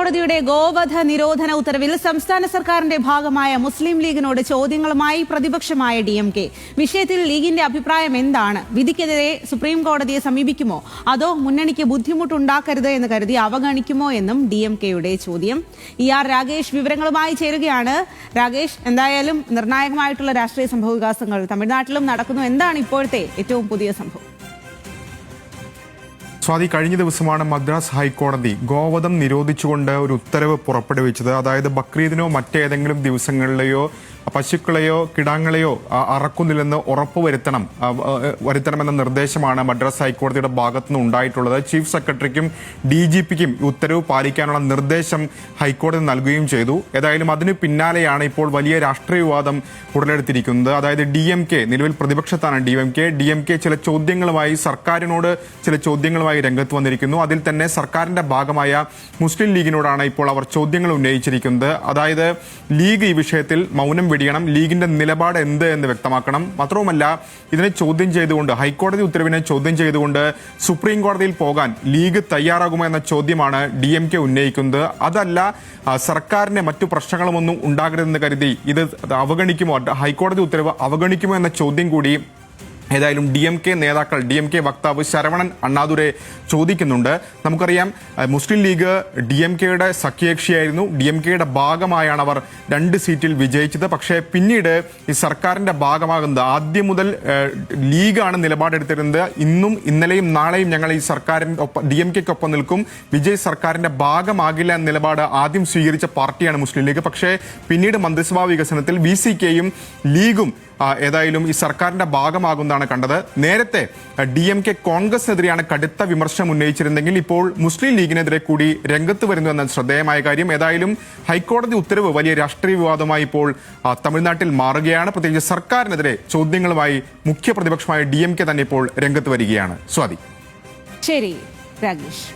കോടതിയുടെ ഗോവധ നിരോധന ഉത്തരവിൽ സംസ്ഥാന സർക്കാരിന്റെ ഭാഗമായ മുസ്ലിം ലീഗിനോട് ചോദ്യങ്ങളുമായി പ്രതിപക്ഷമായ DMK. വിഷയത്തിൽ ലീഗിന്റെ അഭിപ്രായം എന്താണ്? വിധിക്കെതിരെ സുപ്രീം കോടതിയെ സമീപിക്കുമോ അതോ മുന്നണിക്ക് ബുദ്ധിമുട്ടുണ്ടാക്കരുത് എന്ന് കരുതി അവഗണിക്കുമോ എന്നും DMKയുടെ ചോദ്യം. ER രാഗേഷ് വിവരങ്ങളുമായി ചേരുകയാണ്. രാഗേഷ്, എന്തായാലും നിർണായകമായിട്ടുള്ള രാഷ്ട്രീയ സംഭവവികാസങ്ങൾ തമിഴ്നാട്ടിലും നടക്കുന്നു. എന്താണ് ഇപ്പോഴത്തെ ഏറ്റവും പുതിയ സംഭവം? സ്വാതി, കഴിഞ്ഞ ദിവസമാണ് മദ്രാസ് ഹൈക്കോടതി ഗോവധം നിരോധിച്ചുകൊണ്ട് ഒരു ഉത്തരവ് പുറപ്പെടുവിച്ചത്. അതായത് ബക്രീദിനോ മറ്റേതെങ്കിലും ദിവസങ്ങളിലെയോ പശുക്കളെയോ കിടാങ്ങളെയോ അറക്കുന്നില്ലെന്ന് വരുത്തണമെന്ന നിർദ്ദേശമാണ് മദ്രാസ് ഹൈക്കോടതിയുടെ ഭാഗത്തുനിന്ന് ഉണ്ടായിട്ടുള്ളത്. ചീഫ് സെക്രട്ടറിക്കും DGPക്കും ഉത്തരവ് പാലിക്കാനുള്ള നിർദ്ദേശം ഹൈക്കോടതി നൽകുകയും ചെയ്തു. ഏതായാലും അതിന് പിന്നാലെയാണ് ഇപ്പോൾ വലിയ രാഷ്ട്രീയ വിവാദം ഉടലെടുത്തിരിക്കുന്നത്. അതായത് DMK, നിലവിൽ പ്രതിപക്ഷത്താണ് DMK ചില ചോദ്യങ്ങളുമായി സർക്കാരിനോട് ചില ചോദ്യങ്ങളുമായി രംഗത്ത് വന്നിരിക്കുന്നു. അതിൽ തന്നെ സർക്കാരിന്റെ ഭാഗമായ മുസ്ലിം ലീഗിനോടാണ് ഇപ്പോൾ അവർ ചോദ്യങ്ങൾ ഉന്നയിച്ചിരിക്കുന്നത്. അതായത് ലീഗ് ഈ വിഷയത്തിൽ മൗനം വെടിയണം, ലീഗിന്റെ നിലപാട് എന്ത് എന്ന് വ്യക്തമാക്കണം. മാത്രവുമല്ല, ഇതിനെ ചോദ്യം ചെയ്തുകൊണ്ട്, ഹൈക്കോടതി ഉത്തരവിനെ ചോദ്യം ചെയ്തുകൊണ്ട് സുപ്രീം കോടതിയിൽ പോകാൻ ലീഗ് തയ്യാറാകുമോ എന്ന ചോദ്യമാണ് DMK ഉന്നയിക്കുന്നത്. അതല്ല, സർക്കാരിന് മറ്റു പ്രശ്നങ്ങളുമൊന്നും ഉണ്ടാകരുതെന്ന് കരുതി ഇത് അവഗണിക്കുമോ, ഹൈക്കോടതി ഉത്തരവ് അവഗണിക്കുമോ എന്ന ചോദ്യം കൂടി ഏതായാലും DMK വക്താവ് ശരവണൻ അണ്ണാദുരെ ചോദിക്കുന്നുണ്ട്. നമുക്കറിയാം, മുസ്ലിം ലീഗ് DMKയുടെ സഖ്യകക്ഷിയായിരുന്നു. DMKയുടെ ഭാഗമായാണ് അവർ 2 സീറ്റിൽ വിജയിച്ചത്. പക്ഷേ പിന്നീട് ഈ സർക്കാരിന്റെ ഭാഗമാകുന്നത് ആദ്യം മുതൽ ലീഗാണ് നിലപാടെടുത്തിരുന്നത്. ഇന്നും ഇന്നലെയും നാളെയും ഞങ്ങൾ ഈ സർക്കാരിന്റെ DMKക്കൊപ്പം നിൽക്കും, വിജയ് സർക്കാരിന്റെ ഭാഗമാകില്ല എന്ന നിലപാട് ആദ്യം സ്വീകരിച്ച പാർട്ടിയാണ് മുസ്ലിം ലീഗ്. പക്ഷേ പിന്നീട് മന്ത്രിസഭാ വികസനത്തിൽ VCKയും ലീഗും ഏതായാലും ഈ സർക്കാരിന്റെ ഭാഗമാകുന്നതാണ് കണ്ടത്. നേരത്തെ DMK കോൺഗ്രസിനെതിരെയാണ് കടുത്ത വിമർശനം ഉന്നയിച്ചിരുന്നെങ്കിൽ ഇപ്പോൾ മുസ്ലിം ലീഗിനെതിരെ കൂടി രംഗത്ത് വരുന്നു എന്ന ശ്രദ്ധേയമായ കാര്യം. ഏതായാലും ഹൈക്കോടതി ഉത്തരവ് വലിയ രാഷ്ട്രീയ വിവാദമായി ഇപ്പോൾ തമിഴ്നാട്ടിൽ മാറുകയാണ്. പ്രത്യേകിച്ച് സർക്കാരിനെതിരെ ചോദ്യങ്ങളുമായി മുഖ്യ പ്രതിപക്ഷമായ DMK തന്നെ ഇപ്പോൾ രംഗത്ത് വരികയാണ്. സ്വാതി. ശരി രാഗേഷ്.